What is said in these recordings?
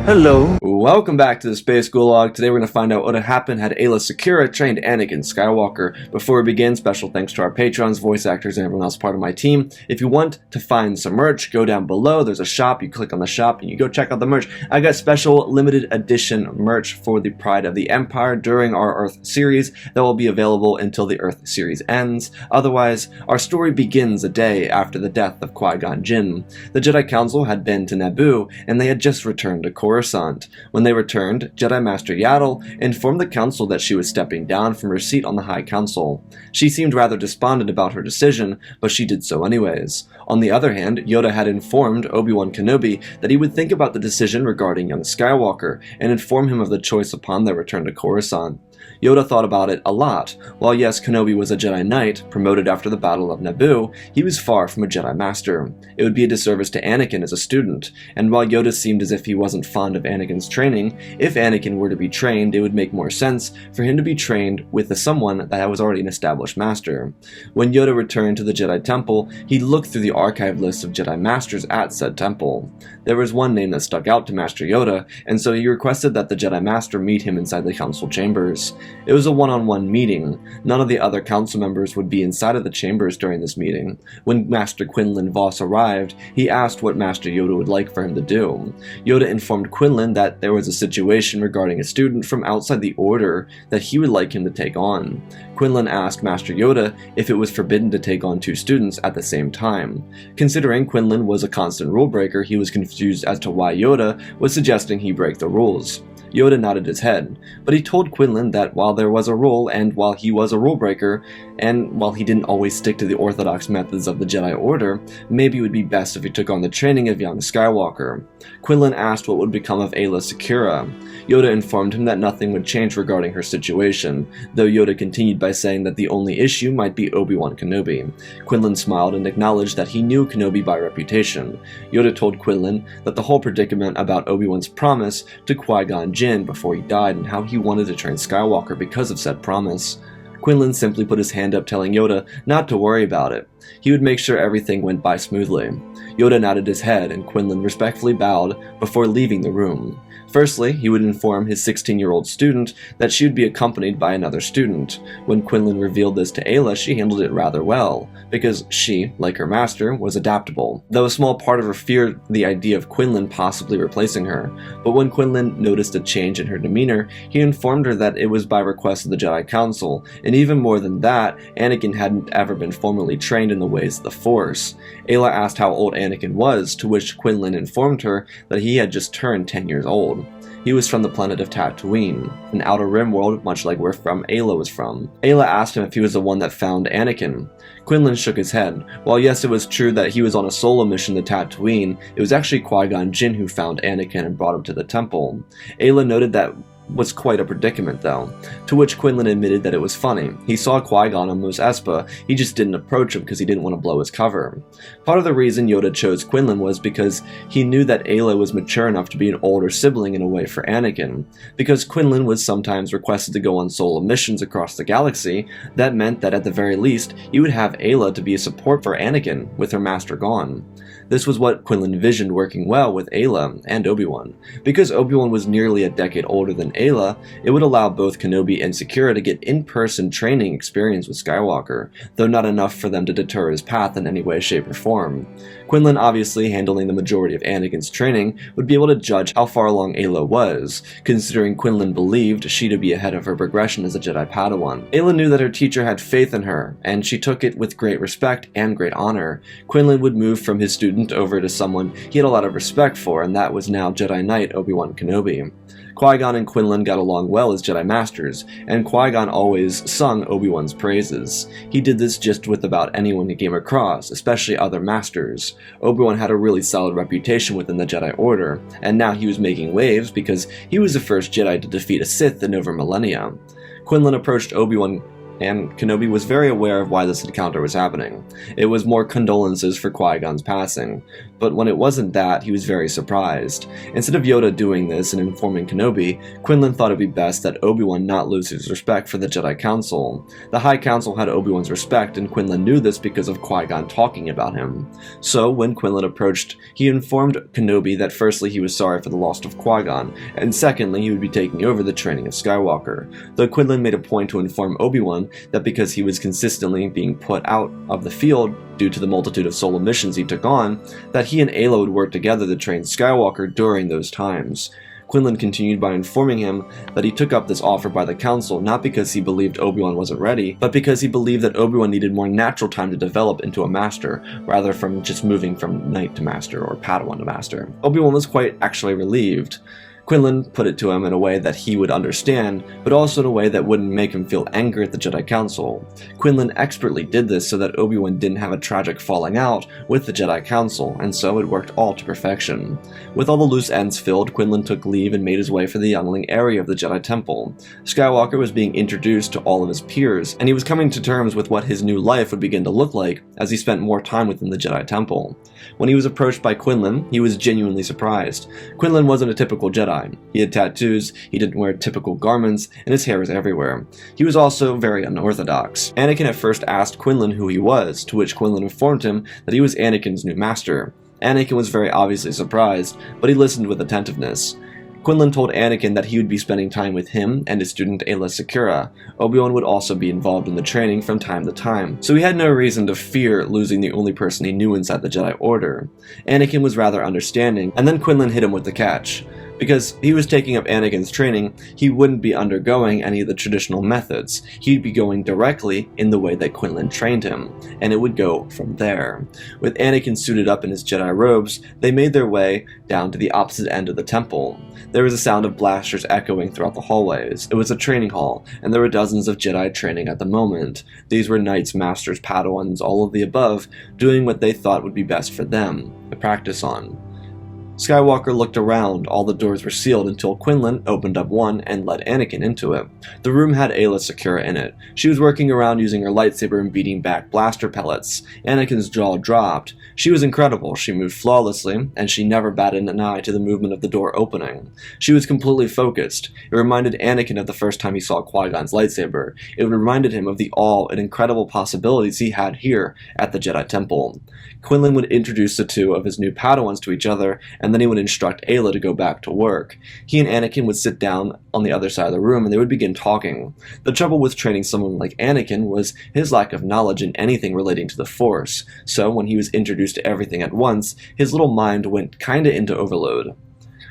Hello. Welcome back to the Space Gulag. Today we're going to find out what had happened had Aayla Secura trained Anakin Skywalker. Before we begin, special thanks to our patrons, voice actors, and everyone else part of my team. If you want to find some merch, go down below. There's a shop. You click on the shop and you go check out the merch. I got special limited edition merch for the Pride of the Empire during our Earth series that will be available until the Earth series ends. Otherwise, our story begins a day after the death of Qui-Gon Jinn. The Jedi Council had been to Naboo and they had just returned to Coruscant. When they returned, Jedi Master Yaddle informed the Council that she was stepping down from her seat on the High Council. She seemed rather despondent about her decision, but she did so anyways. On the other hand, Yoda had informed Obi-Wan Kenobi that he would think about the decision regarding young Skywalker and inform him of the choice upon their return to Coruscant. Yoda thought about it a lot. While yes, Kenobi was a Jedi Knight, promoted after the Battle of Naboo, he was far from a Jedi Master. It would be a disservice to Anakin as a student, and while Yoda seemed as if he wasn't fond of Anakin's training, if Anakin were to be trained, it would make more sense for him to be trained with someone that was already an established Master. When Yoda returned to the Jedi Temple, he looked through the archive list of Jedi Masters at said temple. There was one name that stuck out to Master Yoda, and so he requested that the Jedi Master meet him inside the council chambers. It was a one-on-one meeting. None of the other council members would be inside of the chambers during this meeting. When Master Quinlan Vos arrived, he asked what Master Yoda would like for him to do. Yoda informed Quinlan that there was a situation regarding a student from outside the Order that he would like him to take on. Quinlan asked Master Yoda if it was forbidden to take on two students at the same time. Considering Quinlan was a constant rule breaker, he was confused as to why Yoda was suggesting he break the rules. Yoda nodded his head, but he told Quinlan that while there was a rule, and while he was a rule breaker, and while he didn't always stick to the orthodox methods of the Jedi Order, maybe it would be best if he took on the training of young Skywalker. Quinlan asked what would become of Aayla Secura. Yoda informed him that nothing would change regarding her situation, though Yoda continued by saying that the only issue might be Obi-Wan Kenobi. Quinlan smiled and acknowledged that he knew Kenobi by reputation. Yoda told Quinlan that the whole predicament about Obi-Wan's promise to Qui-Gon Jinn before he died and how he wanted to train Skywalker because of said promise. Quinlan simply put his hand up telling Yoda not to worry about it. He would make sure everything went by smoothly. Yoda nodded his head and Quinlan respectfully bowed before leaving the room. Firstly, he would inform his 16-year-old student that she would be accompanied by another student. When Quinlan revealed this to Aayla, she handled it rather well, because she, like her master, was adaptable, though a small part of her feared the idea of Quinlan possibly replacing her. But when Quinlan noticed a change in her demeanor, he informed her that it was by request of the Jedi Council, and even more than that, Anakin hadn't ever been formally trained in the ways of the Force. Aayla asked how old Anakin was, to which Quinlan informed her that he had just turned 10 years old. He was from the planet of Tatooine, an outer rim world much like where Aayla was from. Aayla asked him if he was the one that found Anakin. Quinlan shook his head. While yes, it was true that he was on a solo mission to Tatooine, it was actually Qui-Gon Jinn who found Anakin and brought him to the temple. Aayla noted that was quite a predicament though, to which Quinlan admitted that it was funny. He saw Qui-Gon on Mos Espa, he just didn't approach him because he didn't want to blow his cover. Part of the reason Yoda chose Quinlan was because he knew that Aayla was mature enough to be an older sibling in a way for Anakin. Because Quinlan was sometimes requested to go on solo missions across the galaxy, that meant that at the very least, he would have Aayla to be a support for Anakin, with her master gone. This was what Quinlan envisioned working well with Aayla and Obi-Wan. Because Obi-Wan was nearly a decade older than Aayla, it would allow both Kenobi and Secura to get in-person training experience with Skywalker, though not enough for them to deter his path in any way, shape, or form. Quinlan, obviously handling the majority of Anakin's training, would be able to judge how far along Aayla was, considering Quinlan believed she to be ahead of her progression as a Jedi Padawan. Aayla knew that her teacher had faith in her, and she took it with great respect and great honor. Quinlan would move from his student over to someone he had a lot of respect for, and that was now Jedi Knight Obi-Wan Kenobi. Qui-Gon and Quinlan got along well as Jedi Masters, and Qui-Gon always sung Obi-Wan's praises. He did this just with about anyone he came across, especially other Masters. Obi-Wan had a really solid reputation within the Jedi Order, and now he was making waves because he was the first Jedi to defeat a Sith in over millennia. Quinlan approached Obi-Wan and Kenobi was very aware of why this encounter was happening. It was more condolences for Qui-Gon's passing, but when it wasn't that, he was very surprised. Instead of Yoda doing this and informing Kenobi, Quinlan thought it'd be best that Obi-Wan not lose his respect for the Jedi Council. The High Council had Obi-Wan's respect, and Quinlan knew this because of Qui-Gon talking about him. So, when Quinlan approached, he informed Kenobi that firstly he was sorry for the loss of Qui-Gon, and secondly he would be taking over the training of Skywalker, though Quinlan made a point to inform Obi-Wan that because he was consistently being put out of the field due to the multitude of solo missions he took on, that he and Aayla would work together to train Skywalker during those times. Quinlan continued by informing him that he took up this offer by the Council not because he believed Obi-Wan wasn't ready, but because he believed that Obi-Wan needed more natural time to develop into a master, rather from just moving from knight to master or Padawan to master. Obi-Wan was quite actually relieved. Quinlan put it to him in a way that he would understand, but also in a way that wouldn't make him feel angry at the Jedi Council. Quinlan expertly did this so that Obi-Wan didn't have a tragic falling out with the Jedi Council, and so it worked all to perfection. With all the loose ends filled, Quinlan took leave and made his way for the youngling area of the Jedi Temple. Skywalker was being introduced to all of his peers, and he was coming to terms with what his new life would begin to look like as he spent more time within the Jedi Temple. When he was approached by Quinlan, he was genuinely surprised. Quinlan wasn't a typical Jedi. He had tattoos, he didn't wear typical garments, and his hair was everywhere. He was also very unorthodox. Anakin at first asked Quinlan who he was, to which Quinlan informed him that he was Anakin's new master. Anakin was very obviously surprised, but he listened with attentiveness. Quinlan told Anakin that he would be spending time with him and his student Aayla Secura. Obi-Wan would also be involved in the training from time to time, so he had no reason to fear losing the only person he knew inside the Jedi Order. Anakin was rather understanding, and then Quinlan hit him with the catch. Because he was taking up Anakin's training, he wouldn't be undergoing any of the traditional methods. He'd be going directly in the way that Quinlan trained him, and it would go from there. With Anakin suited up in his Jedi robes, they made their way down to the opposite end of the temple. There was a sound of blasters echoing throughout the hallways. It was a training hall, and there were dozens of Jedi training at the moment. These were knights, masters, padawans, all of the above, doing what they thought would be best for them to practice on. Skywalker looked around. All the doors were sealed until Quinlan opened up one and led Anakin into it. The room had Aayla Secura in it. She was working around using her lightsaber and beating back blaster pellets. Anakin's jaw dropped. She was incredible. She moved flawlessly, and she never batted an eye to the movement of the door opening. She was completely focused. It reminded Anakin of the first time he saw Qui-Gon's lightsaber. It reminded him of the awe and incredible possibilities he had here at the Jedi Temple. Quinlan would introduce the two of his new Padawans to each other, and then he would instruct Aayla to go back to work. He and Anakin would sit down on the other side of the room and they would begin talking. The trouble with training someone like Anakin was his lack of knowledge in anything relating to the Force, so when he was introduced to everything at once, his little mind went kinda into overload.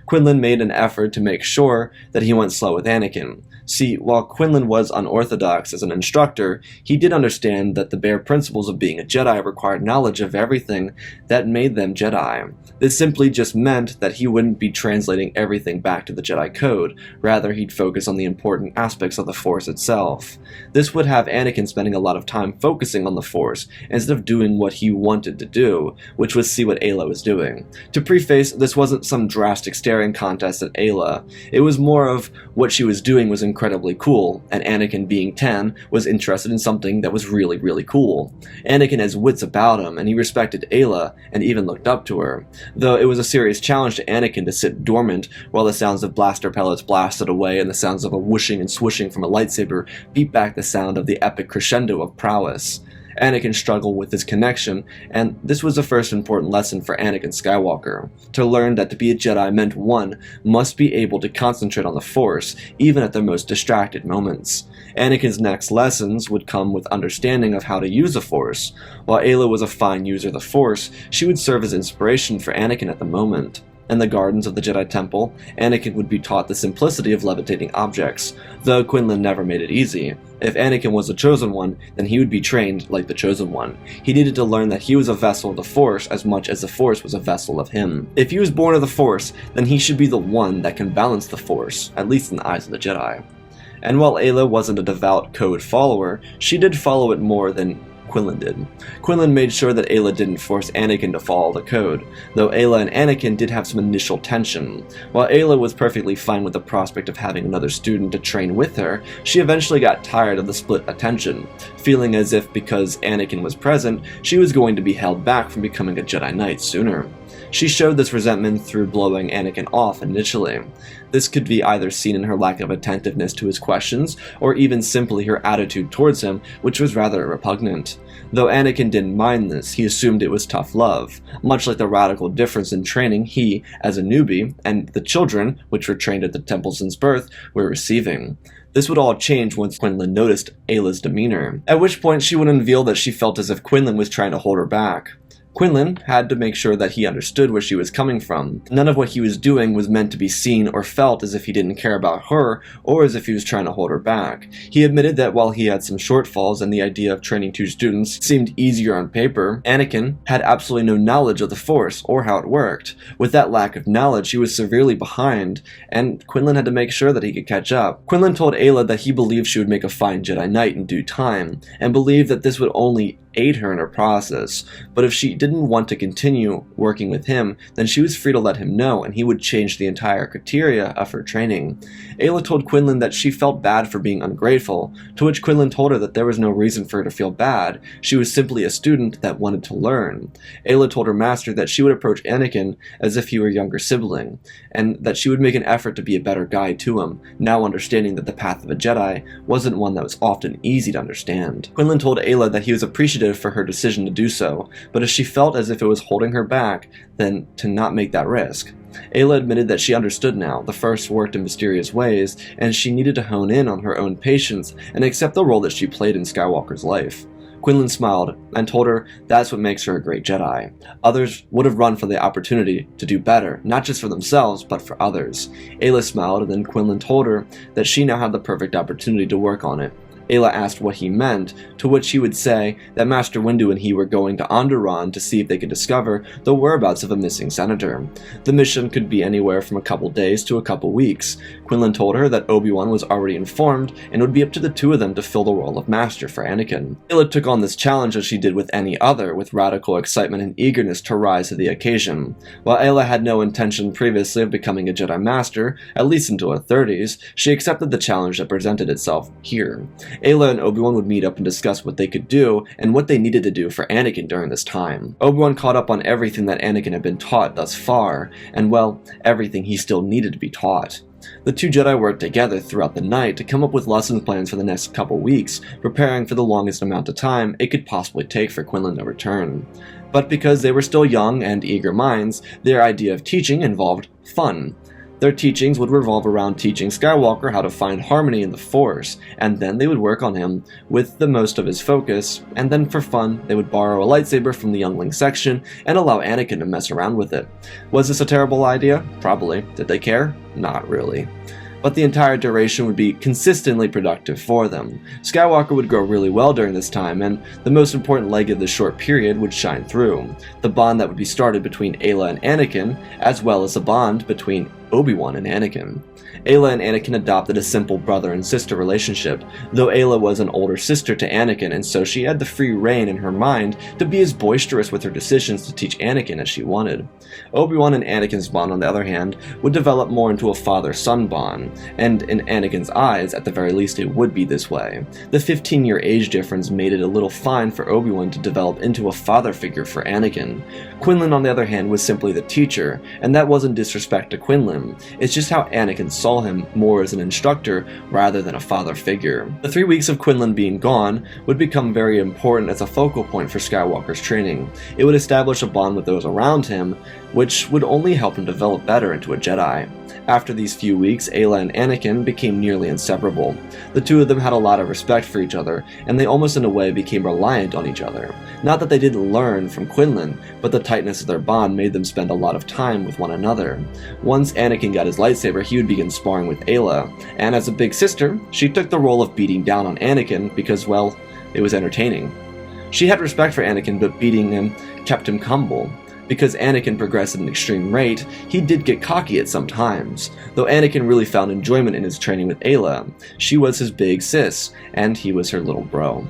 Quinlan made an effort to make sure that he went slow with Anakin. See, while Quinlan was unorthodox as an instructor, he did understand that the bare principles of being a Jedi required knowledge of everything that made them Jedi. This simply just meant that he wouldn't be translating everything back to the Jedi Code, rather he'd focus on the important aspects of the Force itself. This would have Anakin spending a lot of time focusing on the Force, instead of doing what he wanted to do, which was see what Aayla was doing. To preface, this wasn't some drastic staring contest at Aayla. It was more of what she was doing was incredibly cool, and Anakin, being 10, was interested in something that was really, really cool. Anakin has wits about him, and he respected Aayla, and even looked up to her. Though it was a serious challenge to Anakin to sit dormant while the sounds of blaster pellets blasted away and the sounds of a whooshing and swooshing from a lightsaber beat back the sound of the epic crescendo of prowess. Anakin struggled with his connection, and this was the first important lesson for Anakin Skywalker. To learn that to be a Jedi meant one must be able to concentrate on the Force, even at their most distracted moments. Anakin's next lessons would come with understanding of how to use the Force. While Aayla was a fine user of the Force, she would serve as inspiration for Anakin at the moment. In the gardens of the Jedi Temple, Anakin would be taught the simplicity of levitating objects, though Quinlan never made it easy. If Anakin was the Chosen One, then he would be trained like the Chosen One. He needed to learn that he was a vessel of the Force as much as the Force was a vessel of him. If he was born of the Force, then he should be the one that can balance the Force, at least in the eyes of the Jedi. And while Aayla wasn't a devout Code follower, she did follow it more than Quinlan did. Quinlan made sure that Aayla didn't force Anakin to follow the code, though Aayla and Anakin did have some initial tension. While Aayla was perfectly fine with the prospect of having another student to train with her, she eventually got tired of the split attention, feeling as if because Anakin was present, she was going to be held back from becoming a Jedi Knight sooner. She showed this resentment through blowing Anakin off initially. This could be either seen in her lack of attentiveness to his questions, or even simply her attitude towards him, which was rather repugnant. Though Anakin didn't mind this, he assumed it was tough love, much like the radical difference in training he, as a newbie, and the children, which were trained at the temple since birth, were receiving. This would all change once Quinlan noticed Ayla's demeanor, at which point she would unveil that she felt as if Quinlan was trying to hold her back. Quinlan had to make sure that he understood where she was coming from. None of what he was doing was meant to be seen or felt as if he didn't care about her or as if he was trying to hold her back. He admitted that while he had some shortfalls and the idea of training two students seemed easier on paper, Anakin had absolutely no knowledge of the Force or how it worked. With that lack of knowledge, he was severely behind, and Quinlan had to make sure that he could catch up. Quinlan told Aayla that he believed she would make a fine Jedi Knight in due time, and believed that this would only aid her in her process, but if she didn't want to continue working with him, then she was free to let him know and he would change the entire criteria of her training. Aayla told Quinlan that she felt bad for being ungrateful, to which Quinlan told her that there was no reason for her to feel bad, she was simply a student that wanted to learn. Aayla told her master that she would approach Anakin as if he were a younger sibling, and that she would make an effort to be a better guide to him, now understanding that the path of a Jedi wasn't one that was often easy to understand. Quinlan told Aayla that he was appreciative for her decision to do so, but if she felt as if it was holding her back, then to not make that risk. Aayla admitted that she understood now, the Force worked in mysterious ways, and she needed to hone in on her own patience and accept the role that she played in Skywalker's life. Quinlan smiled and told her that's what makes her a great Jedi. Others would have run for the opportunity to do better, not just for themselves, but for others. Aayla smiled, and then Quinlan told her that she now had the perfect opportunity to work on it. Aayla asked what he meant, to which he would say that Master Windu and he were going to Onderon to see if they could discover the whereabouts of a missing senator. The mission could be anywhere from a couple days to a couple weeks. Quinlan told her that Obi-Wan was already informed, and it would be up to the two of them to fill the role of Master for Anakin. Aayla took on this challenge as she did with any other, with radical excitement and eagerness to rise to the occasion. While Aayla had no intention previously of becoming a Jedi Master, at least until her 30s, she accepted the challenge that presented itself here. Aayla and Obi-Wan would meet up and discuss what they could do and what they needed to do for Anakin during this time. Obi-Wan caught up on everything that Anakin had been taught thus far, and well, everything he still needed to be taught. The two Jedi worked together throughout the night to come up with lesson plans for the next couple weeks, preparing for the longest amount of time it could possibly take for Quinlan to return. But because they were still young and eager minds, their idea of teaching involved fun. Their teachings would revolve around teaching Skywalker how to find harmony in the Force, and then they would work on him with the most of his focus, and then for fun, they would borrow a lightsaber from the youngling section and allow Anakin to mess around with it. Was this a terrible idea? Probably. Did they care? Not really. But the entire duration would be consistently productive for them. Skywalker would grow really well during this time, and the most important leg of this short period would shine through. The bond that would be started between Aayla and Anakin, as well as the bond between Obi-Wan and Anakin. Aayla and Anakin adopted a simple brother and sister relationship, though Aayla was an older sister to Anakin, and so she had the free rein in her mind to be as boisterous with her decisions to teach Anakin as she wanted. Obi-Wan and Anakin's bond, on the other hand, would develop more into a father-son bond, and in Anakin's eyes, at the very least, it would be this way. The 15-year age difference made it a little fine for Obi-Wan to develop into a father figure for Anakin. Quinlan, on the other hand, was simply the teacher, and that wasn't disrespect to Quinlan. It's just how Anakin saw him more as an instructor rather than a father figure. The 3 weeks of Quinlan being gone would become very important as a focal point for Skywalker's training. It would establish a bond with those around him, which would only help him develop better into a Jedi. After these few weeks, Aayla and Anakin became nearly inseparable. The two of them had a lot of respect for each other, and they almost in a way became reliant on each other. Not that they didn't learn from Quinlan, but the tightness of their bond made them spend a lot of time with one another. Once Anakin got his lightsaber, he would begin sparring with Aayla, and as a big sister, she took the role of beating down on Anakin because, well, it was entertaining. She had respect for Anakin, but beating him kept him humble. Because Anakin progressed at an extreme rate, he did get cocky at some times, though Anakin really found enjoyment in his training with Aayla. She was his big sis, and he was her little bro.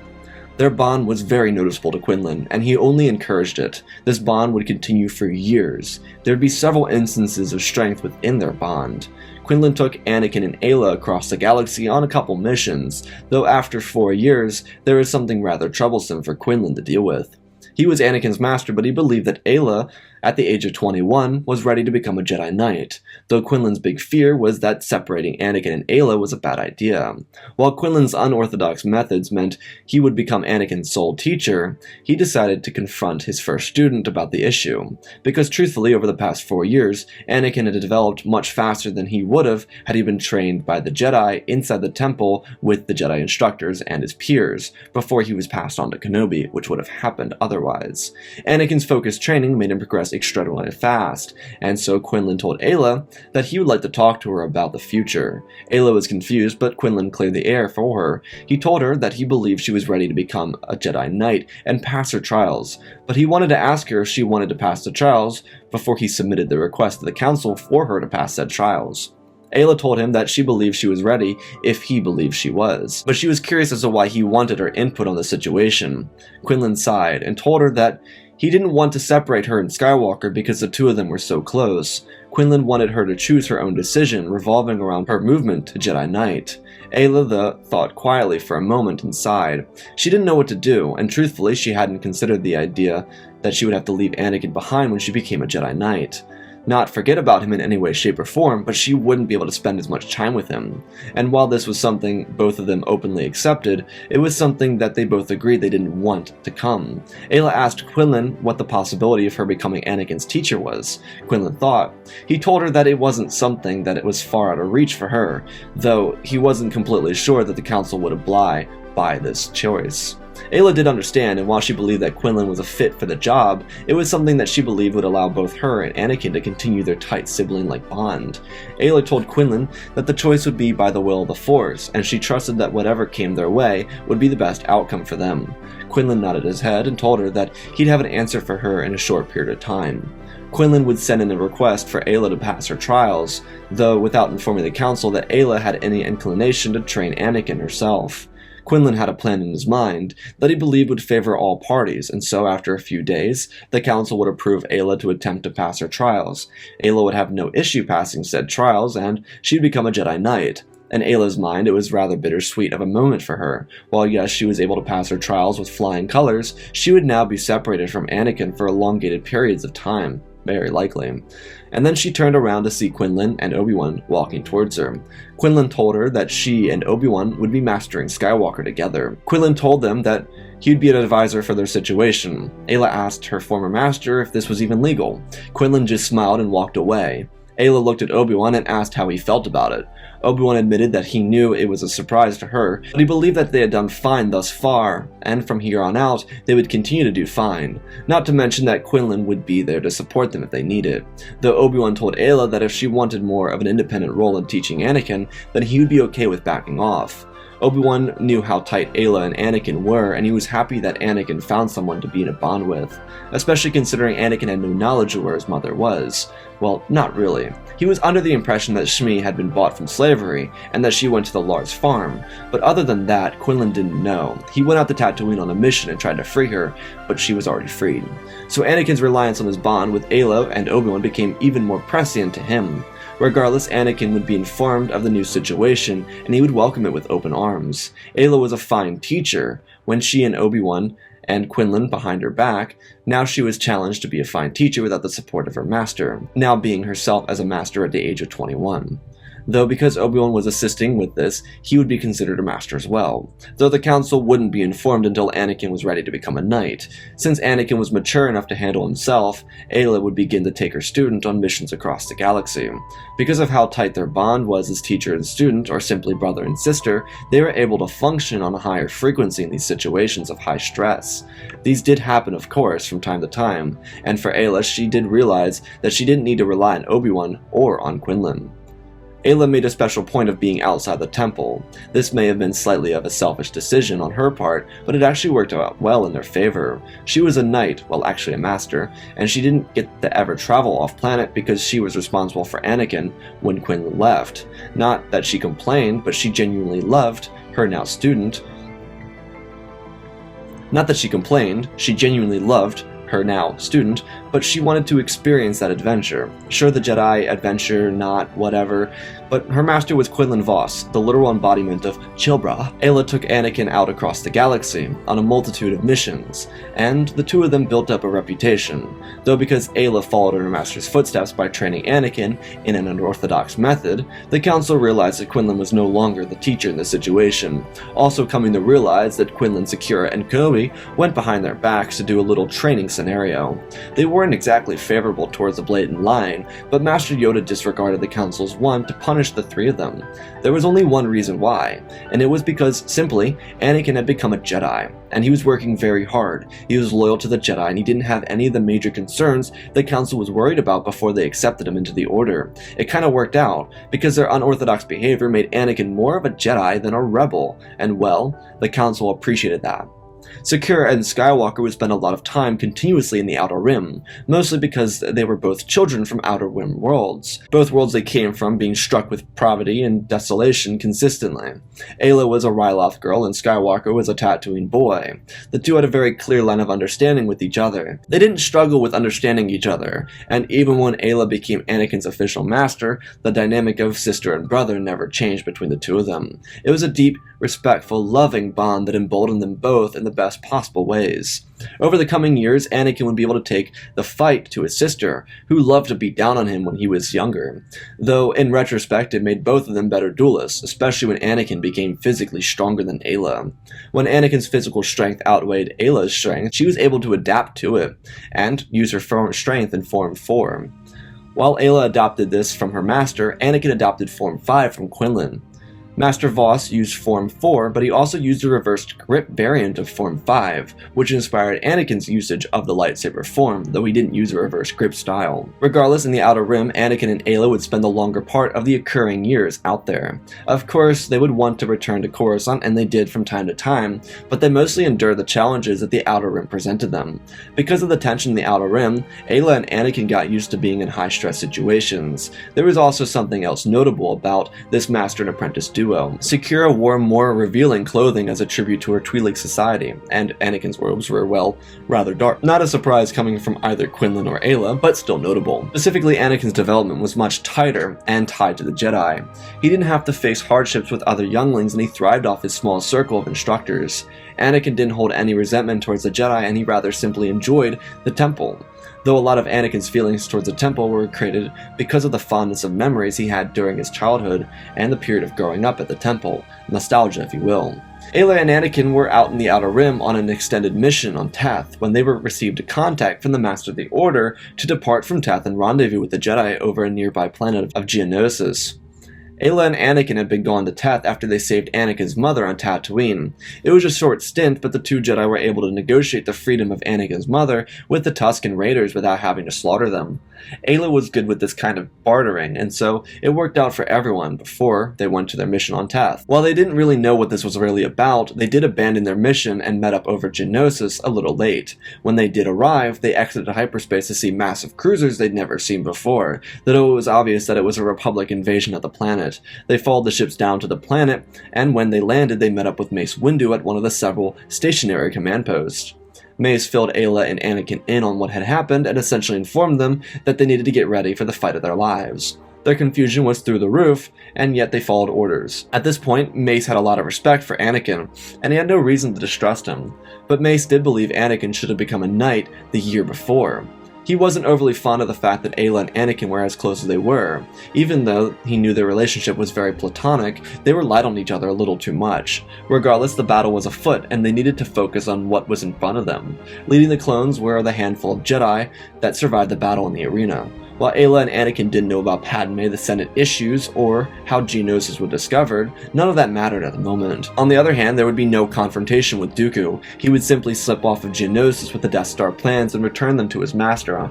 Their bond was very noticeable to Quinlan, and he only encouraged it. This bond would continue for years. There would be several instances of strength within their bond. Quinlan took Anakin and Aayla across the galaxy on a couple missions, though after 4 years, there was something rather troublesome for Quinlan to deal with. He was Anakin's master, but he believed that Aayla, at the age of 21, was ready to become a Jedi Knight, though Quinlan's big fear was that separating Anakin and Aayla was a bad idea. While Quinlan's unorthodox methods meant he would become Anakin's sole teacher, he decided to confront his first student about the issue, because truthfully, over the past 4 years, Anakin had developed much faster than he would have had he been trained by the Jedi inside the temple with the Jedi instructors and his peers, before he was passed on to Kenobi, which would have happened otherwise. Anakin's focused training made him progress extraordinarily fast, and so Quinlan told Aayla that he would like to talk to her about the future. Aayla was confused, but Quinlan cleared the air for her. He told her that he believed she was ready to become a Jedi Knight and pass her trials, but he wanted to ask her if she wanted to pass the trials before he submitted the request to the council for her to pass said trials. Aayla told him that she believed she was ready if he believed she was, but she was curious as to why he wanted her input on the situation. Quinlan sighed and told her that he didn't want to separate her and Skywalker because the two of them were so close. Quinlan wanted her to choose her own decision revolving around her movement to Jedi Knight. Aayla thought quietly for a moment and sighed. She didn't know what to do, and truthfully she hadn't considered the idea that she would have to leave Anakin behind when she became a Jedi Knight. Not forget about him in any way, shape, or form, but she wouldn't be able to spend as much time with him. And while this was something both of them openly accepted, it was something that they both agreed they didn't want to come. Aayla asked Quinlan what the possibility of her becoming Anakin's teacher was. Quinlan thought. He told her that it wasn't something that it was far out of reach for her, though he wasn't completely sure that the council would abide by this choice. Aayla did understand, and while she believed that Quinlan was a fit for the job, it was something that she believed would allow both her and Anakin to continue their tight sibling-like bond. Aayla told Quinlan that the choice would be by the will of the Force, and she trusted that whatever came their way would be the best outcome for them. Quinlan nodded his head and told her that he'd have an answer for her in a short period of time. Quinlan would send in a request for Aayla to pass her trials, though without informing the council that Aayla had any inclination to train Anakin herself. Quinlan had a plan in his mind that he believed would favor all parties, and so after a few days, the council would approve Aayla to attempt to pass her trials. Aayla would have no issue passing said trials, and she'd become a Jedi Knight. In Ayla's mind, it was rather bittersweet of a moment for her. While yes, she was able to pass her trials with flying colors, she would now be separated from Anakin for elongated periods of time. Very likely. And then she turned around to see Quinlan and Obi-Wan walking towards her. Quinlan told her that she and Obi-Wan would be mastering Skywalker together. Quinlan told them that he'd be an advisor for their situation. Aayla asked her former master if this was even legal. Quinlan just smiled and walked away. Aayla looked at Obi-Wan and asked how he felt about it. Obi-Wan admitted that he knew it was a surprise to her, but he believed that they had done fine thus far, and from here on out, they would continue to do fine. Not to mention that Quinlan would be there to support them if they needed. Though Obi-Wan told Aayla that if she wanted more of an independent role in teaching Anakin, then he would be okay with backing off. Obi-Wan knew how tight Aayla and Anakin were, and he was happy that Anakin found someone to be in a bond with, especially considering Anakin had no knowledge of where his mother was. Well, not really. He was under the impression that Shmi had been bought from slavery, and that she went to the Lars farm, but other than that, Quinlan didn't know. He went out to Tatooine on a mission and tried to free her, but she was already freed. So Anakin's reliance on his bond with Aayla and Obi-Wan became even more prescient to him. Regardless, Anakin would be informed of the new situation, and he would welcome it with open arms. Aayla was a fine teacher. When she and Obi-Wan and Quinlan behind her back, now she was challenged to be a fine teacher without the support of her master, now being herself as a master at the age of 21. Though because Obi-Wan was assisting with this, he would be considered a master as well, though the council wouldn't be informed until Anakin was ready to become a knight. Since Anakin was mature enough to handle himself, Aayla would begin to take her student on missions across the galaxy. Because of how tight their bond was as teacher and student, or simply brother and sister, they were able to function on a higher frequency in these situations of high stress. These did happen, of course, from time to time, and for Aayla, she did realize that she didn't need to rely on Obi-Wan or on Quinlan. Aayla made a special point of being outside the temple. This may have been slightly of a selfish decision on her part, but it actually worked out well in their favor. She was a knight, well actually a master, and she didn't get to ever travel off-planet because she was responsible for Anakin when Quinlan left. Not that she complained, but she genuinely loved her now student, Not that she complained, she genuinely loved her now student, but she wanted to experience that adventure. Sure, the Jedi adventure, not whatever, but her master was Quinlan Vos, the literal embodiment of chill brah. Aayla took Anakin out across the galaxy on a multitude of missions, and the two of them built up a reputation. Though because Aayla followed in her master's footsteps by training Anakin in an unorthodox method, the council realized that Quinlan was no longer the teacher in this situation, also coming to realize that Quinlan, Secura, and Kenobi went behind their backs to do a little training scenario. They weren't exactly favorable towards the blatant lying, but Master Yoda disregarded the council's want to punish the three of them. There was only one reason why, and it was because, simply, Anakin had become a Jedi, and he was working very hard. He was loyal to the Jedi, and he didn't have any of the major concerns the council was worried about before they accepted him into the Order. It kinda worked out, because their unorthodox behavior made Anakin more of a Jedi than a rebel, and well, the council appreciated that. Secura and Skywalker would spend a lot of time continuously in the Outer Rim, mostly because they were both children from Outer Rim worlds, both worlds they came from being struck with poverty and desolation consistently. Aayla was a Ryloth girl and Skywalker was a Tatooine boy. The two had a very clear line of understanding with each other. They didn't struggle with understanding each other, and even when Aayla became Anakin's official master, the dynamic of sister and brother never changed between the two of them. It was a deep, respectful, loving bond that emboldened them both in the best possible ways. Over the coming years, Anakin would be able to take the fight to his sister, who loved to beat down on him when he was younger. Though, in retrospect, it made both of them better duelists, especially when Anakin became physically stronger than Aayla. When Anakin's physical strength outweighed Ayla's strength, she was able to adapt to it, and use her strength in Form 4. While Aayla adopted this from her master, Anakin adopted Form 5 from Quinlan. Master Vos used Form 4, but he also used a reversed grip variant of Form 5, which inspired Anakin's usage of the lightsaber form, though he didn't use a reverse grip style. Regardless, in the Outer Rim, Anakin and Aayla would spend the longer part of the occurring years out there. Of course, they would want to return to Coruscant, and they did from time to time, but they mostly endured the challenges that the Outer Rim presented them. Because of the tension in the Outer Rim, Aayla and Anakin got used to being in high-stress situations. There was also something else notable about this master and apprentice duo. Secura wore more revealing clothing as a tribute to her Twi'lek society, and Anakin's robes were, well, rather dark. Not a surprise coming from either Quinlan or Aayla, but still notable. Specifically, Anakin's development was much tighter and tied to the Jedi. He didn't have to face hardships with other younglings, and he thrived off his small circle of instructors. Anakin didn't hold any resentment towards the Jedi, and he rather simply enjoyed the Temple. Though a lot of Anakin's feelings towards the Temple were created because of the fondness of memories he had during his childhood and the period of growing up at the Temple, nostalgia if you will. Aayla and Anakin were out in the Outer Rim on an extended mission on Teth when they received a contact from the Master of the Order to depart from Teth and rendezvous with the Jedi over a nearby planet of Geonosis. Aayla and Anakin had been gone to Teth after they saved Anakin's mother on Tatooine. It was a short stint, but the two Jedi were able to negotiate the freedom of Anakin's mother with the Tusken Raiders without having to slaughter them. Aayla was good with this kind of bartering, and so it worked out for everyone before they went to their mission on Teth. While they didn't really know what this was really about, they did abandon their mission and met up over Geonosis a little late. When they did arrive, they exited hyperspace to see massive cruisers they'd never seen before, though it was obvious that it was a Republic invasion of the planet. They followed the ships down to the planet, and when they landed, they met up with Mace Windu at one of the several stationary command posts. Mace filled Aayla and Anakin in on what had happened and essentially informed them that they needed to get ready for the fight of their lives. Their confusion was through the roof, and yet they followed orders. At this point, Mace had a lot of respect for Anakin, and he had no reason to distrust him, but Mace did believe Anakin should have become a knight the year before. He wasn't overly fond of the fact that Aayla and Anakin were as close as they were. Even though he knew their relationship was very platonic, they relied on each other a little too much. Regardless, the battle was afoot, and they needed to focus on what was in front of them. Leading the clones were the handful of Jedi that survived the battle in the arena. While Aayla and Anakin didn't know about Padme, the Senate issues, or how Geonosis was discovered, none of that mattered at the moment. On the other hand, there would be no confrontation with Dooku. He would simply slip off of Geonosis with the Death Star plans and return them to his master.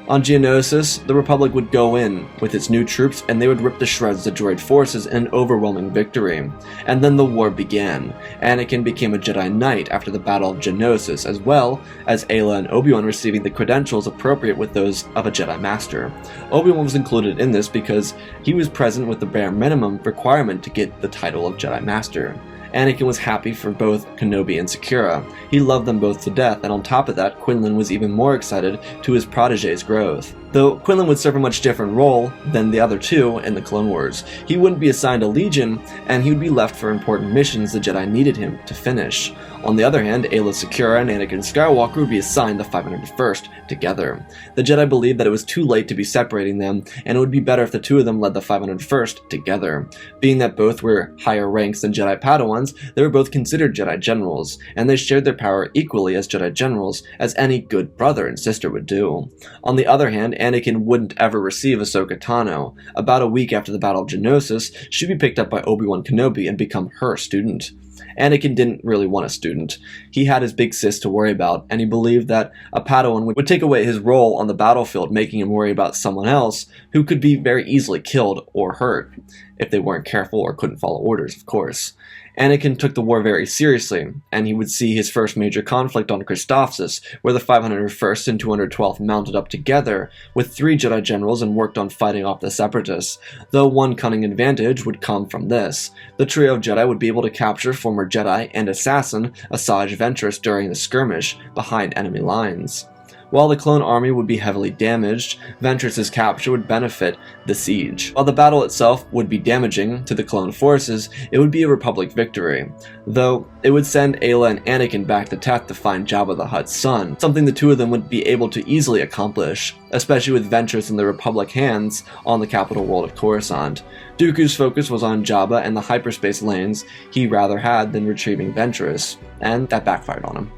On Geonosis, the Republic would go in with its new troops and they would rip to shreds the droid forces in an overwhelming victory. And then the war began. Anakin became a Jedi Knight after the Battle of Geonosis, as well as Aayla and Obi-Wan receiving the credentials appropriate with those of a Jedi Master. Obi-Wan was included in this because he was present with the bare minimum requirement to get the title of Jedi Master. Anakin was happy for both Kenobi and Secura. He loved them both to death, and on top of that, Quinlan was even more excited to his protege's growth. Though Quinlan would serve a much different role than the other two in the Clone Wars. He wouldn't be assigned a Legion, and he would be left for important missions the Jedi needed him to finish. On the other hand, Aayla Secura and Anakin Skywalker would be assigned the 501st together. The Jedi believed that it was too late to be separating them, and it would be better if the two of them led the 501st together. Being that both were higher ranks than Jedi Padawans, they were both considered Jedi Generals, and they shared their power equally as Jedi Generals as any good brother and sister would do. On the other hand, Anakin wouldn't ever receive Ahsoka Tano. About a week after the Battle of Geonosis, she'd be picked up by Obi-Wan Kenobi and become her student. Anakin didn't really want a student. He had his big sis to worry about, and he believed that a Padawan would take away his role on the battlefield, making him worry about someone else who could be very easily killed or hurt, if they weren't careful or couldn't follow orders, of course. Anakin took the war very seriously, and he would see his first major conflict on Christophsis, where the 501st and 212th mounted up together with 3 Jedi generals and worked on fighting off the Separatists, though one cunning advantage would come from this. The trio of Jedi would be able to capture former Jedi and assassin Asajj Ventress during the skirmish behind enemy lines. While the clone army would be heavily damaged, Ventress's capture would benefit the siege. While the battle itself would be damaging to the clone forces, it would be a Republic victory, though it would send Aayla and Anakin back to Teth to find Jabba the Hutt's son, something the two of them would be able to easily accomplish, especially with Ventress in the Republic hands on the capital world of Coruscant. Dooku's focus was on Jabba and the hyperspace lanes he rather had than retrieving Ventress, and that backfired on him.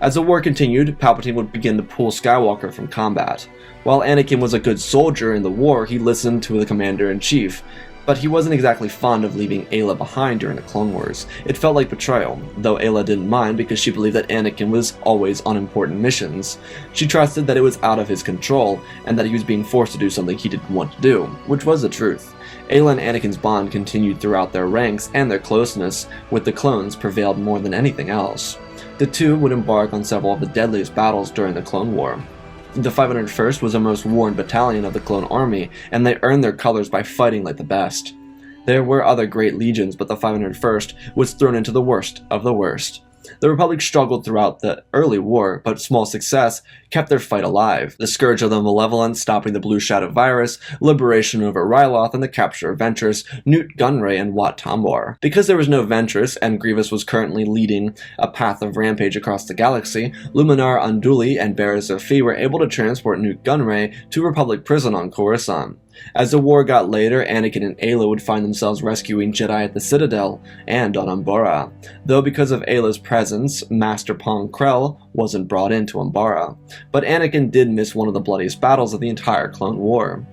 As the war continued, Palpatine would begin to pull Skywalker from combat. While Anakin was a good soldier in the war, he listened to the Commander-in-Chief, but he wasn't exactly fond of leaving Aayla behind during the Clone Wars. It felt like betrayal, though Aayla didn't mind because she believed that Anakin was always on important missions. She trusted that it was out of his control, and that he was being forced to do something he didn't want to do, which was the truth. Aayla and Anakin's bond continued throughout their ranks, and their closeness with the clones prevailed more than anything else. The two would embark on several of the deadliest battles during the Clone War. The 501st was the most worn battalion of the clone army, and they earned their colors by fighting like the best. There were other great legions, but the 501st was thrown into the worst of the worst. The Republic struggled throughout the early war, but small success kept their fight alive. The Scourge of the Malevolent, stopping the Blue Shadow virus, liberation over Ryloth, and the capture of Ventress, Newt Gunray, and Wat Tambor. Because there was no Ventress, and Grievous was currently leading a path of rampage across the galaxy, Luminar Unduli and Barriss Offee were able to transport Newt Gunray to Republic prison on Coruscant. As the war got later, Anakin and Aayla would find themselves rescuing Jedi at the Citadel and on Umbara, though because of Ayla's presence, Master Pong Krell wasn't brought into Umbara. But Anakin did miss one of the bloodiest battles of the entire Clone War.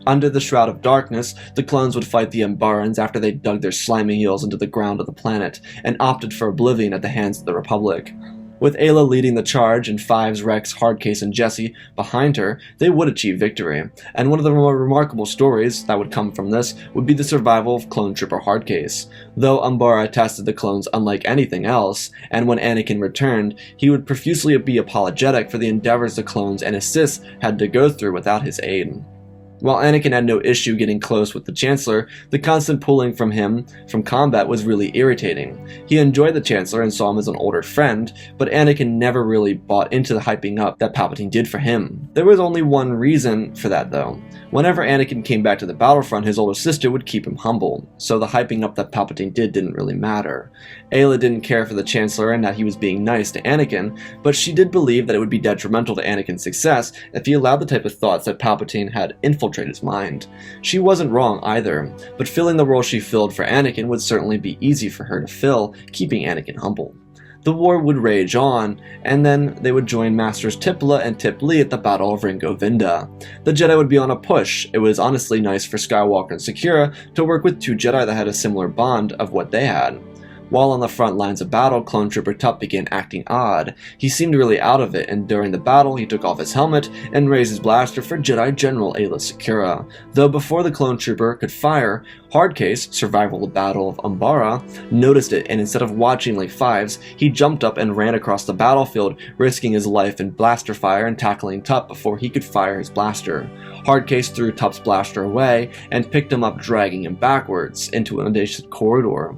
Under the Shroud of Darkness, the clones would fight the Umbarans after they dug their slimy heels into the ground of the planet and opted for oblivion at the hands of the Republic. With Aayla leading the charge and Fives, Rex, Hardcase, and Jesse behind her, they would achieve victory. And one of the more remarkable stories that would come from this would be the survival of Clone Trooper Hardcase. Though Umbara tested the clones unlike anything else, and when Anakin returned, he would profusely be apologetic for the endeavors the clones and his Sith had to go through without his aid. While Anakin had no issue getting close with the Chancellor, the constant pulling from him from combat was really irritating. He enjoyed the Chancellor and saw him as an older friend, but Anakin never really bought into the hyping up that Palpatine did for him. There was only one reason for that though. Whenever Anakin came back to the battlefront, his older sister would keep him humble, so the hyping up that Palpatine did didn't really matter. Aayla didn't care for the Chancellor and that he was being nice to Anakin, but she did believe that it would be detrimental to Anakin's success if he allowed the type of thoughts that Palpatine had infiltrated his mind. She wasn't wrong either, but filling the role she filled for Anakin would certainly be easy for her to fill, keeping Anakin humble. The war would rage on, and then they would join Masters Tipla and Tip Lee at the Battle of Ringo Vinda. The Jedi would be on a push. It was honestly nice for Skywalker and Secura to work with two Jedi that had a similar bond of what they had. While on the front lines of battle, Clone Trooper Tup began acting odd. He seemed really out of it, and during the battle, he took off his helmet and raised his blaster for Jedi General Aayla Secura. Though before the Clone Trooper could fire, Hardcase, survival of the Battle of Umbara, noticed it, and instead of watching like Fives, he jumped up and ran across the battlefield, risking his life in blaster fire and tackling Tup before he could fire his blaster. Hardcase threw Tup's blaster away and picked him up, dragging him backwards into an audacious corridor.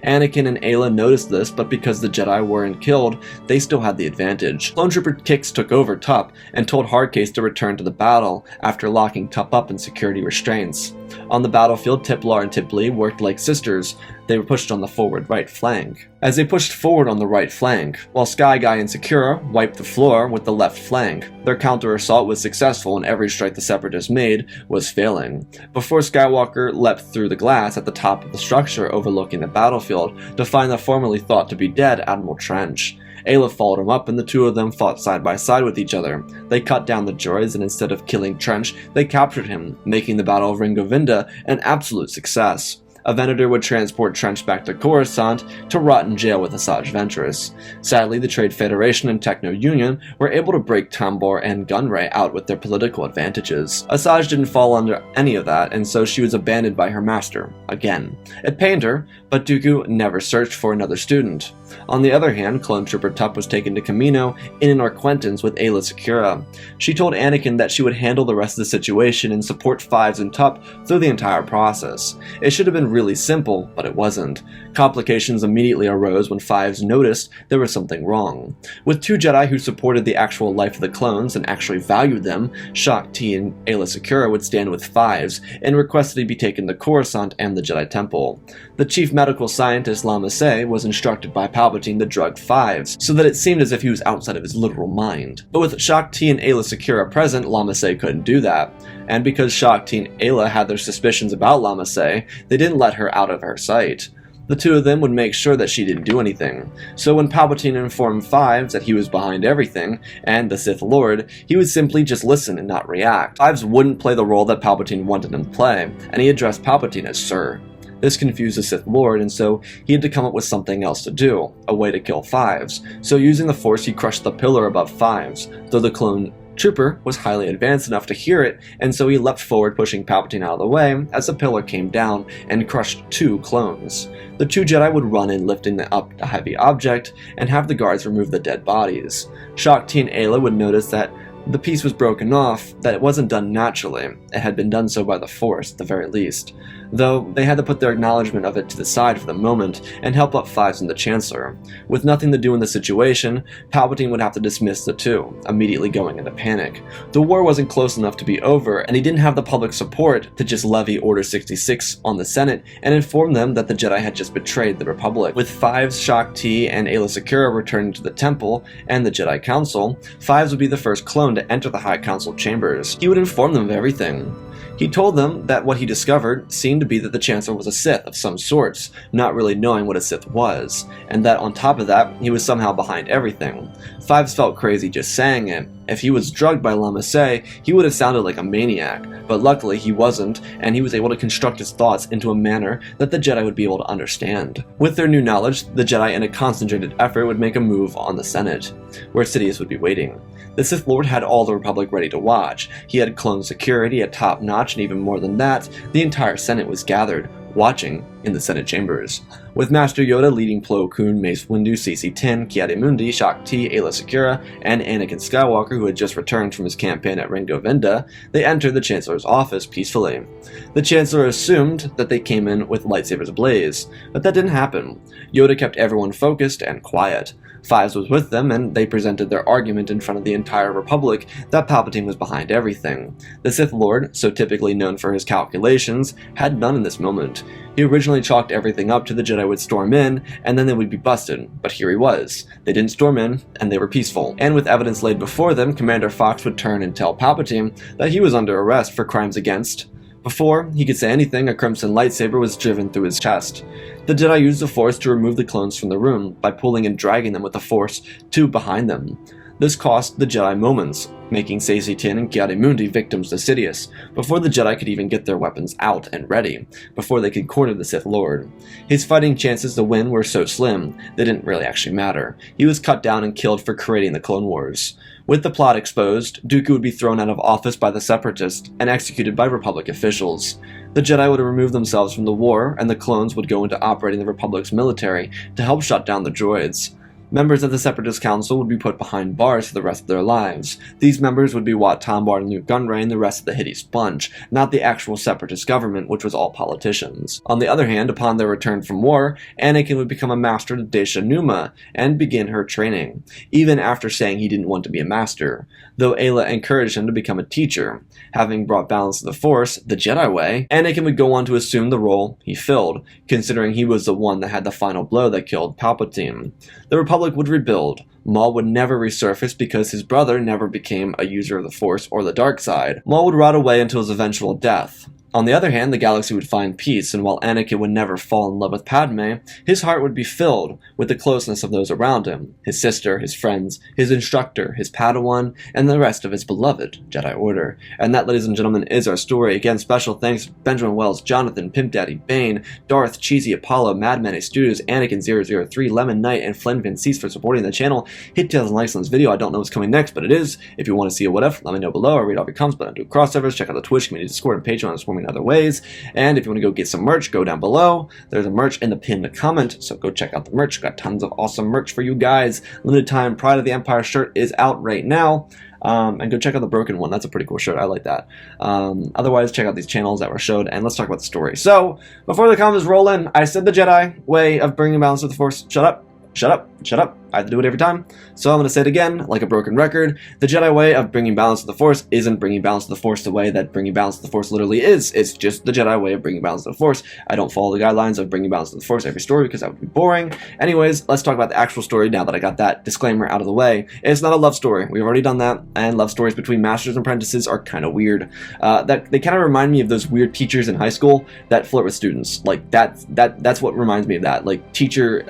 Anakin and and Aayla noticed this, but because the Jedi weren't killed, they still had the advantage. Clone Trooper Kix took over Tup and told Hardcase to return to the battle after locking Tup up in security restraints. On the battlefield, Tiplar and Tiplee worked like sisters. They were pushed on the forward right flank. As they pushed forward on the right flank, while Sky Guy and Secura wiped the floor with the left flank, their counter-assault was successful and every strike the Separatists made was failing. Before Skywalker leapt through the glass at the top of the structure overlooking the battlefield to find the formerly thought to be dead Admiral Trench. Aayla followed him up and the two of them fought side by side with each other. They cut down the droids and instead of killing Trench, they captured him, making the Battle of Ringovinda an absolute success. A Venator would transport Trench back to Coruscant to rot in jail with Asajj Ventress. Sadly, the Trade Federation and Techno Union were able to break Tambor and Gunray out with their political advantages. Asajj didn't fall under any of that, and so she was abandoned by her master, again. It pained her, but Dooku never searched for another student. On the other hand, Clone Trooper Tup was taken to Kamino in an acquaintance with Aayla Secura. She told Anakin that she would handle the rest of the situation and support Fives and Tup through the entire process. It should have been really simple, but it wasn't. Complications immediately arose when Fives noticed there was something wrong. With two Jedi who supported the actual life of the clones and actually valued them, Shaak Ti and Aayla Secura would stand with Fives and request that he be taken to Coruscant and the Jedi Temple. The chief medical scientist Lama Se was instructed by Palpatine to drug Fives, so that it seemed as if he was outside of his literal mind. But with Shaak Ti and Aayla Secura present, Lama Se couldn't do that. And because Shaak Ti and Aayla had their suspicions about Lama Se, they didn't let her out of her sight. The two of them would make sure that she didn't do anything. So when Palpatine informed Fives that he was behind everything, and the Sith Lord, he would simply just listen and not react. Fives wouldn't play the role that Palpatine wanted him to play, and he addressed Palpatine as Sir. This confused the Sith Lord, and so he had to come up with something else to do, a way to kill Fives. So using the Force, he crushed the pillar above Fives, though the clone Trooper was highly advanced enough to hear it, and so he leapt forward, pushing Palpatine out of the way as the pillar came down and crushed two clones. The two Jedi would run in, lifting up a heavy object, and have the guards remove the dead bodies. Shaak Ti and Aayla would notice that the piece was broken off, that it wasn't done naturally. It had been done so by the Force, at the very least. Though they had to put their acknowledgement of it to the side for the moment and help up Fives and the Chancellor. With nothing to do in the situation, Palpatine would have to dismiss the two, immediately going into panic. The war wasn't close enough to be over, and he didn't have the public support to just levy Order 66 on the Senate and inform them that the Jedi had just betrayed the Republic. With Fives, Shaak Ti, and Aayla Secura returning to the Temple and the Jedi Council, Fives would be the first clone to enter the High Council chambers. He would inform them of everything. He told them that what he discovered seemed to be that the Chancellor was a Sith of some sorts, not really knowing what a Sith was, and that on top of that, he was somehow behind everything. Fives felt crazy just saying it. If he was drugged by Lama Se, he would have sounded like a maniac, but luckily he wasn't, and he was able to construct his thoughts into a manner that the Jedi would be able to understand. With their new knowledge, the Jedi in a concentrated effort would make a move on the Senate, where Sidious would be waiting. The Sith Lord had all the Republic ready to watch. He had clone security at top notch, and even more than that, the entire Senate was gathered, watching in the Senate chambers. With Master Yoda leading Plo Koon, Mace Windu, CC-10, Ki-Adi-Mundi, Shaak Ti, Aayla Secura, and Anakin Skywalker, who had just returned from his campaign at Ringovinda, they entered the Chancellor's office peacefully. The Chancellor assumed that they came in with lightsabers ablaze, but that didn't happen. Yoda kept everyone focused and quiet. Fives was with them, and they presented their argument in front of the entire Republic that Palpatine was behind everything. The Sith Lord, so typically known for his calculations, had none in this moment. He originally chalked everything up to the Jedi would storm in, and then they would be busted, but here he was. They didn't storm in, and they were peaceful. And with evidence laid before them, Commander Fox would turn and tell Palpatine that he was under arrest for crimes against. Before he could say anything, a crimson lightsaber was driven through his chest. The Jedi used the Force to remove the clones from the room by pulling and dragging them with the Force to behind them. This cost the Jedi moments, making CC-10 and Ki-Adi-Mundi victims to Sidious, before the Jedi could even get their weapons out and ready, before they could corner the Sith Lord. His fighting chances to win were so slim, they didn't really actually matter. He was cut down and killed for creating the Clone Wars. With the plot exposed, Dooku would be thrown out of office by the Separatists and executed by Republic officials. The Jedi would remove themselves from the war, and the clones would go into operating the Republic's military to help shut down the droids. Members of the Separatist Council would be put behind bars for the rest of their lives. These members would be Wat Tambor and Luke Gunray and the rest of the Hideous Bunch, not the actual Separatist government, which was all politicians. On the other hand, upon their return from war, Anakin would become a master of Desha Numa and begin her training, even after saying he didn't want to be a master, though Aayla encouraged him to become a teacher. Having brought balance to the Force, the Jedi way, Anakin would go on to assume the role he filled, considering he was the one that had the final blow that killed Palpatine. The Republic would rebuild. Maul would never resurface because his brother never became a user of the Force or the dark side. Maul would rot away until his eventual death. On the other hand, the galaxy would find peace, and while Anakin would never fall in love with Padme, his heart would be filled with the closeness of those around him, his sister, his friends, his instructor, his Padawan, and the rest of his beloved Jedi Order. And that, ladies and gentlemen, is our story. Again, special thanks to Benjamin Wells, Jonathan, Pimp Daddy, Bane, Darth, Cheesy Apollo, Mad Manny Studios, Anakin003, Lemon Knight, and Flynn Van Cease for supporting the channel. Hit 2,000 likes on this video. I don't know what's coming next, but it is. If you want to see a what if, let me know below. I read all your comments, but I do crossovers. Check out the Twitch community, Discord, and Patreon to support me in other ways. And if you want to go get some merch, go down below. There's a merch in the pinned comment, so go check out the merch. Got tons of awesome merch for you guys. Limited time Pride of the Empire shirt is out right now. And go check out the broken one. That's a pretty cool shirt. I like that. Otherwise, check out these channels that were showed, and let's talk about the story. So, before the comments roll in, I said the Jedi way of bringing balance to the Force. Shut up. Shut up. Shut up. I have to do it every time. So I'm going to say it again, like a broken record. The Jedi way of bringing balance to the Force isn't bringing balance to the Force the way that bringing balance to the Force literally is. It's just the Jedi way of bringing balance to the Force. I don't follow the guidelines of bringing balance to the Force every story because that would be boring. Anyways, let's talk about the actual story now that I got that disclaimer out of the way. It's not a love story. We've already done that, and love stories between masters and apprentices are kind of weird. That they kind of remind me of those weird teachers in high school that flirt with students. Like that's what reminds me of that. Like teacher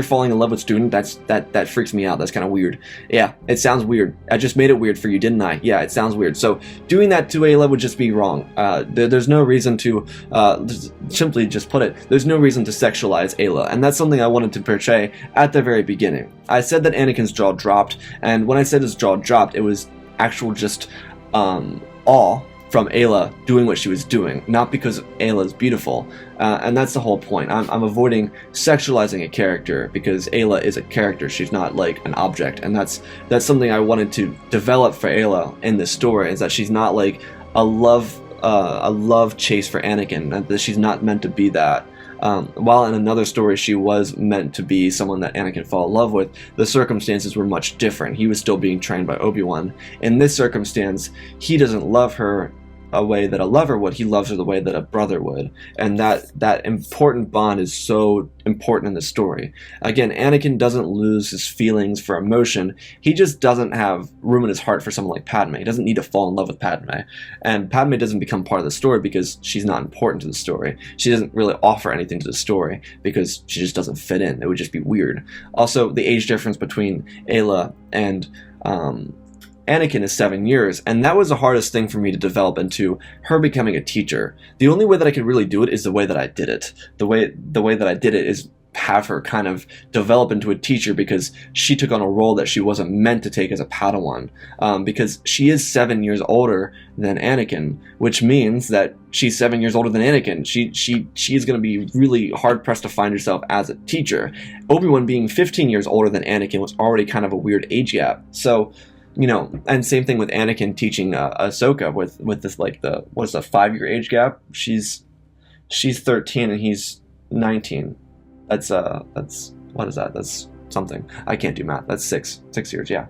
falling in love with student, that freaks me out. That's kind of weird. Yeah, it sounds weird. I just made it weird for you, didn't I? Yeah, it sounds weird. So doing that to Aayla would just be wrong. There's no reason to, simply just put it, there's no reason to sexualize Aayla, and that's something I wanted to portray at the very beginning. I said that Anakin's jaw dropped, and when I said his jaw dropped, it was actual just awe from Aayla doing what she was doing, not because Ayla's beautiful, and that's the whole point. I'm avoiding sexualizing a character because Aayla is a character. She's not like an object, and that's something I wanted to develop for Aayla in this story. Is that she's not like a love chase for Anakin, and that she's not meant to be that. While in another story she was meant to be someone that Anakin fell in love with, the circumstances were much different. He was still being trained by Obi-Wan. In this circumstance, he doesn't love her a way that a lover would. He loves her the way that a brother would, and that important bond is so important in the story. Again, Anakin doesn't lose his feelings for emotion. He just doesn't have room in his heart for someone like Padme. He doesn't need to fall in love with Padme, and Padme doesn't become part of the story because she's not important to the story. She doesn't really offer anything to the story because she just doesn't fit in. It would just be weird. Also, the age difference between Aayla and Anakin is 7 years, and that was the hardest thing for me to develop into her becoming a teacher. The only way that I could really do it is the way that I did it. The way that I did it is have her kind of develop into a teacher because she took on a role that she wasn't meant to take as a Padawan. Because she is 7 years older than Anakin, which means that she's 7 years older than Anakin. She is going to be really hard pressed to find herself as a teacher. Obi-Wan being 15 years older than Anakin was already kind of a weird age gap. So, you know, and same thing with Anakin teaching Ahsoka with this, like, what's the 5-year age gap? She's 13 and he's 19. That's what is that? That's something. I can't do math. That's six years. Yeah.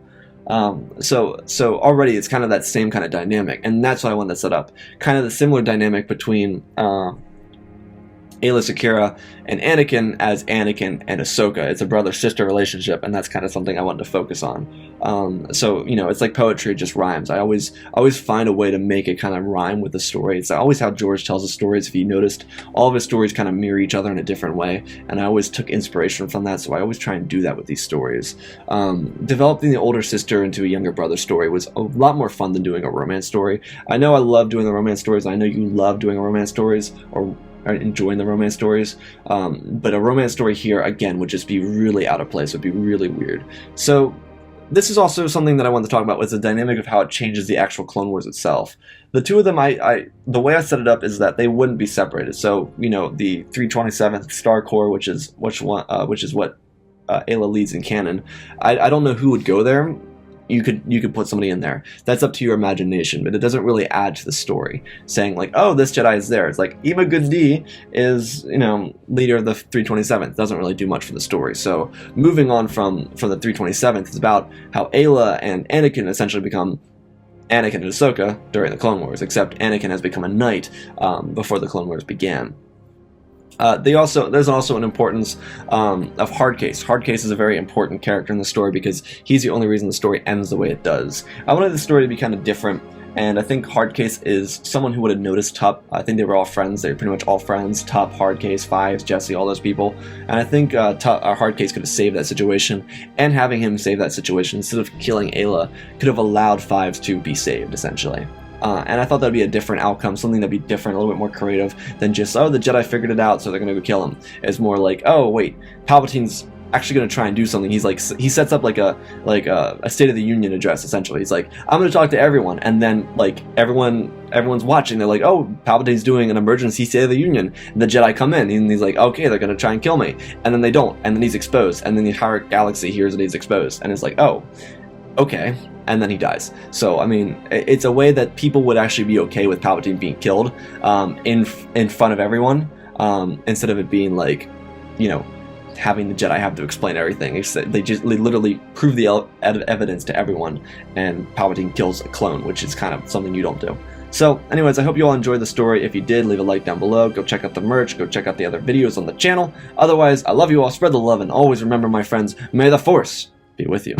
So already it's kind of that same kind of dynamic, and that's why I wanted to set up kind of the similar dynamic between Aayla Secura and Anakin as Anakin and Ahsoka. It's a brother-sister relationship, and that's kind of something I wanted to focus on. So, you know, it's like poetry, it just rhymes. I always find a way to make it kind of rhyme with the story. It's always how George tells his stories. If you noticed, all of his stories kind of mirror each other in a different way, and I always took inspiration from that, so I always try and do that with these stories. Developing the older sister into a younger brother story was a lot more fun than doing a romance story. I know I love doing the romance stories. I know you love doing romance stories, or enjoying the romance stories, but a romance story here again would just be really out of place, would be really weird. So this is also something that I want to talk about, was the dynamic of how it changes the actual Clone Wars itself. The two of them, the way I set it up is that they wouldn't be separated. So, you know, the 327th Star Corps, which is what Aayla leads in canon. I don't know who would go there. You could put somebody in there. That's up to your imagination, but it doesn't really add to the story. Saying like, oh, this Jedi is there. It's like Ima Good is, you know, leader of the 327th. Doesn't really do much for the story. So moving on from the 327th is about how Aayla and Anakin essentially become Anakin and Ahsoka during the Clone Wars, except Anakin has become a knight before the Clone Wars began. There's also an importance of Hardcase. Hardcase is a very important character in the story because he's the only reason the story ends the way it does. I wanted the story to be kind of different, and I think Hardcase is someone who would have noticed Tup. I think they were all friends. They were pretty much all friends. Tup, Hardcase, Fives, Jesse, all those people. And I think Hardcase could have saved that situation, and having him save that situation instead of killing Aayla could have allowed Fives to be saved, essentially. And I thought that'd be a different outcome, something that'd be different, a little bit more creative than just, oh, the Jedi figured it out, so they're gonna go kill him. It's more like, oh, wait, Palpatine's actually gonna try and do something. He's like, he sets up like a State of the Union address, essentially. He's like, I'm gonna talk to everyone, and then like everyone's watching. They're like, oh, Palpatine's doing an emergency State of the Union. And the Jedi come in, and he's like, okay, they're gonna try and kill me, and then they don't, and then he's exposed, and then the entire galaxy hears that he's exposed, and it's like, oh, okay. And then he dies. So, I mean, it's a way that people would actually be okay with Palpatine being killed in front of everyone, instead of it being like, you know, having the Jedi have to explain everything. They literally prove the evidence to everyone, and Palpatine kills a clone, which is kind of something you don't do. So, anyways, I hope you all enjoyed the story. If you did, leave a like down below. Go check out the merch. Go check out the other videos on the channel. Otherwise, I love you all. Spread the love, and always remember, my friends, may the Force be with you.